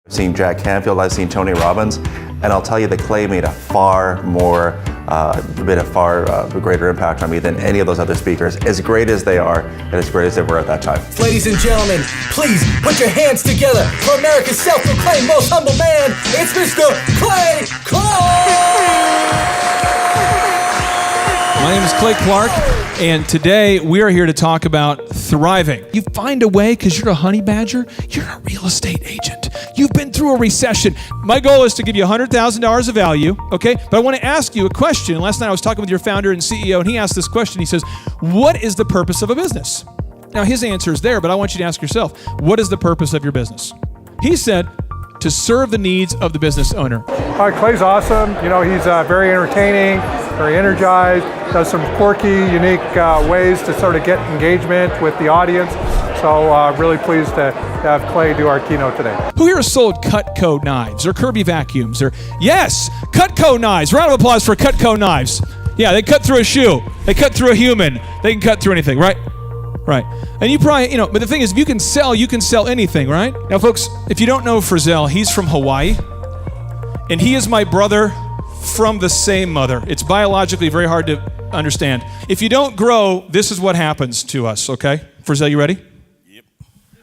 I've seen Jack Canfield, I've seen Tony Robbins, and I'll tell you that Clay made a far greater impact on me than any of those other speakers, as great as they are and as great as they were at that time. Ladies and gentlemen, please put your hands together for America's self-proclaimed most humble man. It's Mr. Clay Clark! My name is Clay Clark, and today we are here to talk about thriving. You find a way because you're a honey badger, you're a real estate agent. You've been through a recession. My goal is to give you $100,000 of value, okay? But I want to ask you a question. Last night I was talking with your founder and CEO, and he asked this question. He says, what is the purpose of a business? Now, his answer is there, but I want you to ask yourself, what is the purpose of your business? He said, to serve the needs of the business owner. Clay's awesome. You know, he's very entertaining, very energized, does some quirky, unique ways to sort of get engagement with the audience. So really pleased to have Clay do our keynote today. Who here has sold Cutco knives or Kirby vacuums? Or yes, Cutco knives. Round of applause for Cutco knives. Yeah, they cut through a shoe. They cut through a human. They can cut through anything, right? Right. And you probably, but the thing is, if you can sell anything, right? Now, folks, if you don't know Frizzell, he's from Hawaii, and he is my brother from the same mother. It's biologically very hard to understand. If you don't grow, this is what happens to us, okay? Frizzell, you ready? Yep.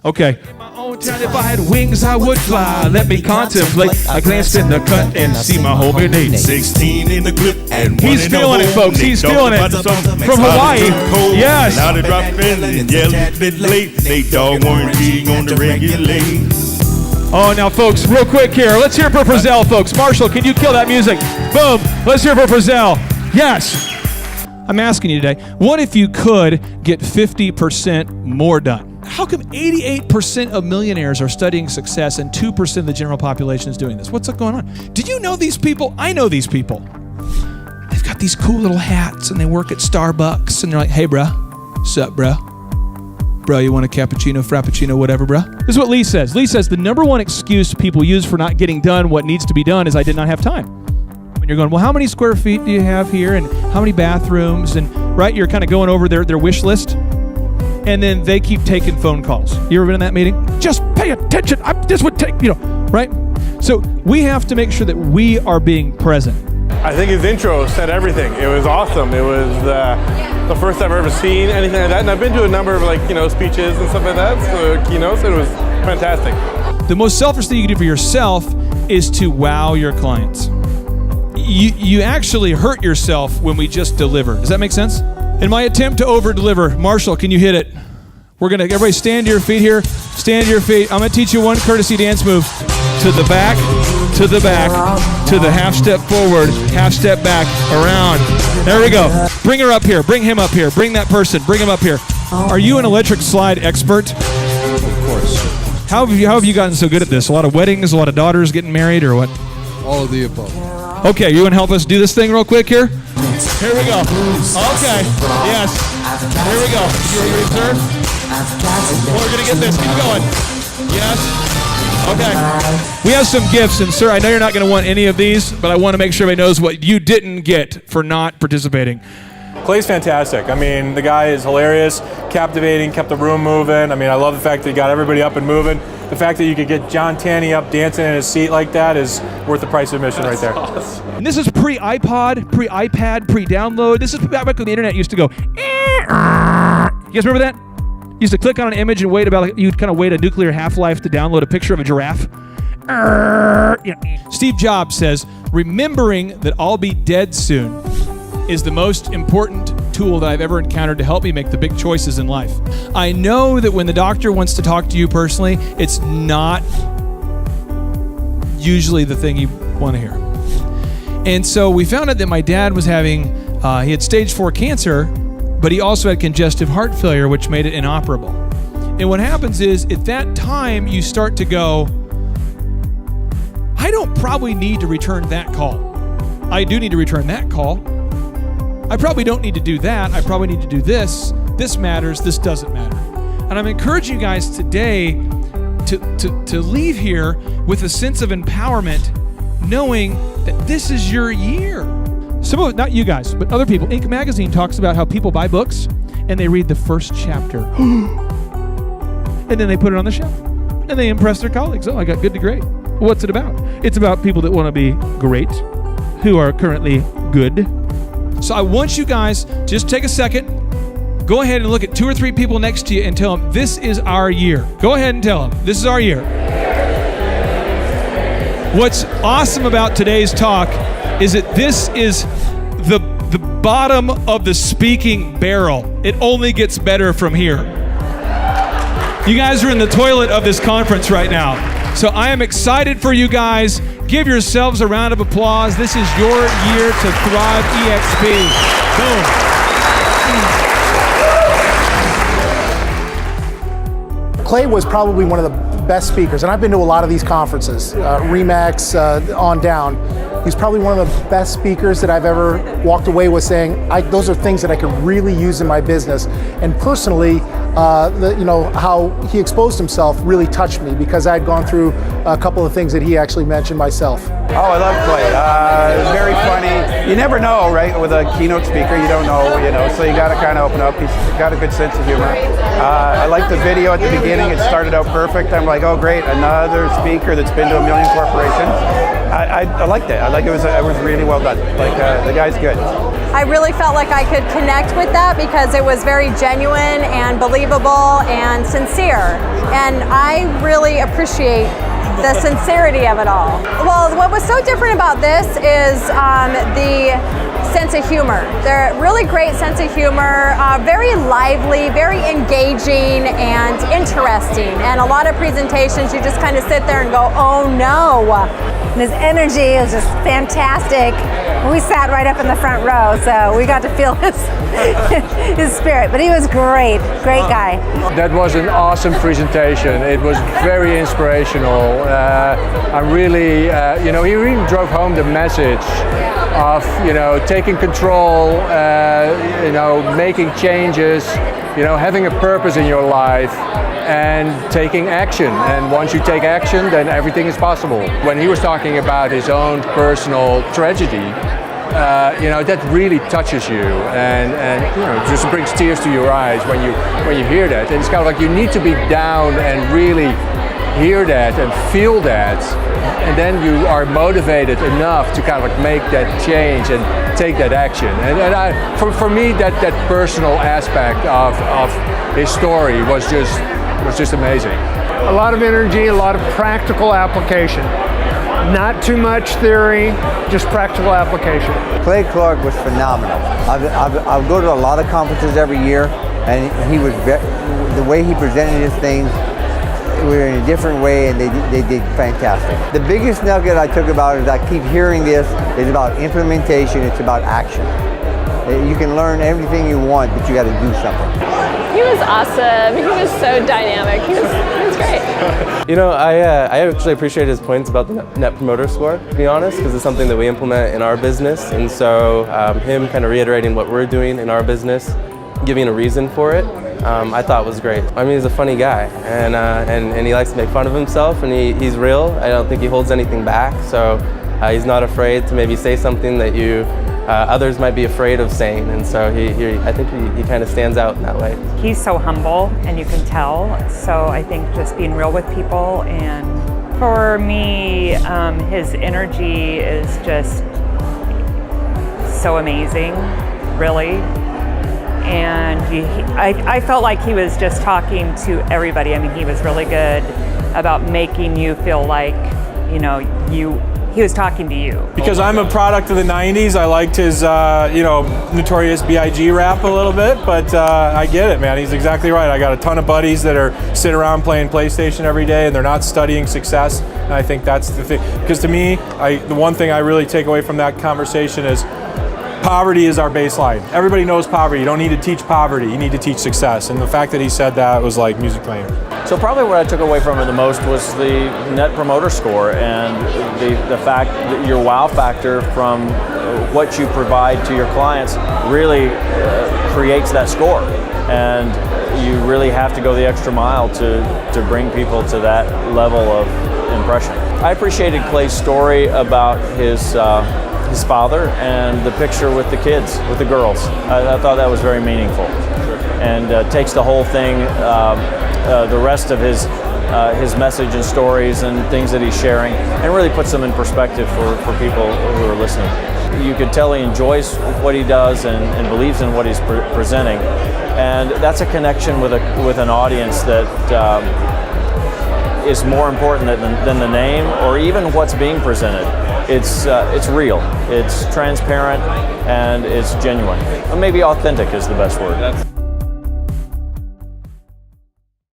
Okay. In my own town, if I had wings, I would fly. Let me contemplate. I glanced in the cut and see my whole grenade. 16 in the clip and he's feeling it, folks. He's feeling it. From Hawaii. Yes. Now they drop in and yell a bit late. They dog warranty on the regulate. Oh, now, folks, real quick here. Let's hear it for Frizzell, folks. Marshall, can you kill that music? Boom. Let's hear it for Frizzell. Yes. I'm asking you today, what if you could get 50% more done? How come 88% of millionaires are studying success and 2% of the general population is doing this? What's going on? Did you know these people? I know these people. They've got these cool little hats and they work at Starbucks and they're like, hey, bruh, sup, bruh? Bro, you want a cappuccino, frappuccino, whatever, bro? This is what Lee says. Lee says the number one excuse people use for not getting done what needs to be done is I did not have time. When you're going, well, how many square feet do you have here? And how many bathrooms? And right, you're kind of going over their wish list. And then they keep taking phone calls. You ever been in that meeting? Just pay attention. This would take, right? So we have to make sure that we are being present. I think his intro said everything. It was awesome. It was the first I've ever seen anything like that. And I've been to a number of speeches and stuff like that, so keynotes. It was fantastic. The most selfish thing you can do for yourself is to wow your clients. You actually hurt yourself when we just deliver. Does that make sense? In my attempt to over-deliver, Marshall, can you hit it? Everybody stand to your feet here. Stand to your feet. I'm going to teach you one courtesy dance move. To the back, to the back, to the half step forward, half step back, around. There we go. Bring her up here. Bring him up here. Bring that person. Bring him up here. Are you an electric slide expert? Of course. How have you gotten so good at this? A lot of weddings, a lot of daughters getting married, or what? All of the above. Okay, you want to help us do this thing real quick here? Here we go. Okay. Yes. Here we go. You ready, sir? We're going to get this. Keep going. Yes. Okay. We have some gifts, and sir, I know you're not going to want any of these, but I want to make sure everybody knows what you didn't get for not participating. Clay's fantastic. I mean, the guy is hilarious, captivating, kept the room moving. I mean, I love the fact that he got everybody up and moving. The fact that you could get John Tanney up dancing in his seat like that is worth the price of admission right there. Awesome. And this is pre-iPod, pre-iPad, pre-download. This is back when the internet used to go, you guys remember that? You used to click on an image and wait you'd kind of wait a nuclear half-life to download a picture of a giraffe. Steve Jobs says, remembering that I'll be dead soon is the most important tool that I've ever encountered to help me make the big choices in life. I know that when the doctor wants to talk to you personally, it's not usually the thing you want to hear. And so we found out that my dad was having, he had stage 4 cancer, but he also had congestive heart failure, which made it inoperable. And what happens is, at that time, you start to go, I don't probably need to return that call. I do need to return that call. I probably don't need to do that. I probably need to do this. This matters. This doesn't matter. And I'm encouraging you guys today to leave here with a sense of empowerment, knowing that this is your year. Some of it, not you guys, but other people. Inc. magazine talks about how people buy books and they read the first chapter. And then they put it on the shelf. And they impress their colleagues. Oh, I got good to great. What's it about? It's about people that want to be great, who are currently good. So I want you guys to just take a second, go ahead and look at 2 or 3 people next to you and tell them, this is our year. Go ahead and tell them, this is our year. What's awesome about today's talk is that this is the bottom of the speaking barrel. It only gets better from here. You guys are in the toilet of this conference right now. So I am excited for you guys. Give yourselves a round of applause. This is your year to thrive, EXP. Boom. Clay was probably one of the best speakers, and I've been to a lot of these conferences, REMAX on down. He's probably one of the best speakers that I've ever walked away with saying, those are things that I could really use in my business. And personally, how he exposed himself really touched me because I'd gone through a couple of things that he actually mentioned myself. Oh, I love Clay. It's very funny. You never know, right? With a keynote speaker, you don't know, so you got to kind of open up. He's got a good sense of humor. I liked the video at the beginning. It started out perfect. I'm like, oh, great, another speaker that's been to 1 million corporations. I liked it. It was really well done. The guy's good. I really felt like I could connect with that because it was very genuine and believable and sincere. And I really appreciate the sincerity of it all. Well, what was so different about this is the sense of humor. They're really great sense of humor, very lively, very engaging and interesting. And a lot of presentations, you just kind of sit there and go, oh no. And his energy is just fantastic. We sat right up in the front row, so we got to feel his spirit. But he was great guy. That was an awesome presentation. It was very inspirational. I'm really, he really drove home the message of, taking control, making changes, having a purpose in your life, and taking action. And once you take action, then everything is possible. When he was talking about his own personal tragedy, that really touches you, and just brings tears to your eyes when you hear that. And it's kind of like you need to be down and really hear that and feel that, and then you are motivated enough to kind of like make that change and take that action. And for me, that personal aspect of his story was just amazing. A lot of energy, a lot of practical application. Not too much theory, just practical application. Clay Clark was phenomenal. I go to a lot of conferences every year, and he was the way he presented his things were in a different way, and they did fantastic. The biggest nugget I took about it is I keep hearing this is about implementation. It's about action. You can learn everything you want, but you got to do something. He was awesome. He was so dynamic. He was great. I actually appreciate his points about the Net Promoter Score, to be honest, because it's something that we implement in our business. And so him kind of reiterating what we're doing in our business, giving a reason for it, I thought was great. I mean, he's a funny guy, and he likes to make fun of himself, and he's real. I don't think he holds anything back, so he's not afraid to maybe say something that others might be afraid of saying, and so I think he kind of stands out in that way. He's so humble, and you can tell, so I think just being real with people, and for me, his energy is just so amazing, really. And I felt like he was just talking to everybody. I mean, he was really good about making you feel like, he was talking to you. Because I'm a product of the 90s, I liked his, Notorious B.I.G. rap a little bit, but I get it, man. He's exactly right. I got a ton of buddies that are sitting around playing PlayStation every day, and they're not studying success, and I think that's the thing. Because to me, the one thing I really take away from that conversation is poverty is our baseline. Everybody knows poverty. You don't need to teach poverty. You need to teach success. And the fact that he said that was like music playing. So probably what I took away from it the most was the Net Promoter Score and the fact that your wow factor from what you provide to your clients really creates that score. And you really have to go the extra mile to bring people to that level of impression. I appreciated Clay's story about his father and the picture with the kids, with the girls. I thought that was very meaningful, and takes the whole thing, the rest of his his message and stories and things that he's sharing, and really puts them in perspective for people who are listening. You could tell he enjoys what he does and believes in what he's presenting, and that's a connection with an audience that is more important than the name or even what's being presented. It's real, it's transparent, and it's genuine. Maybe authentic is the best word.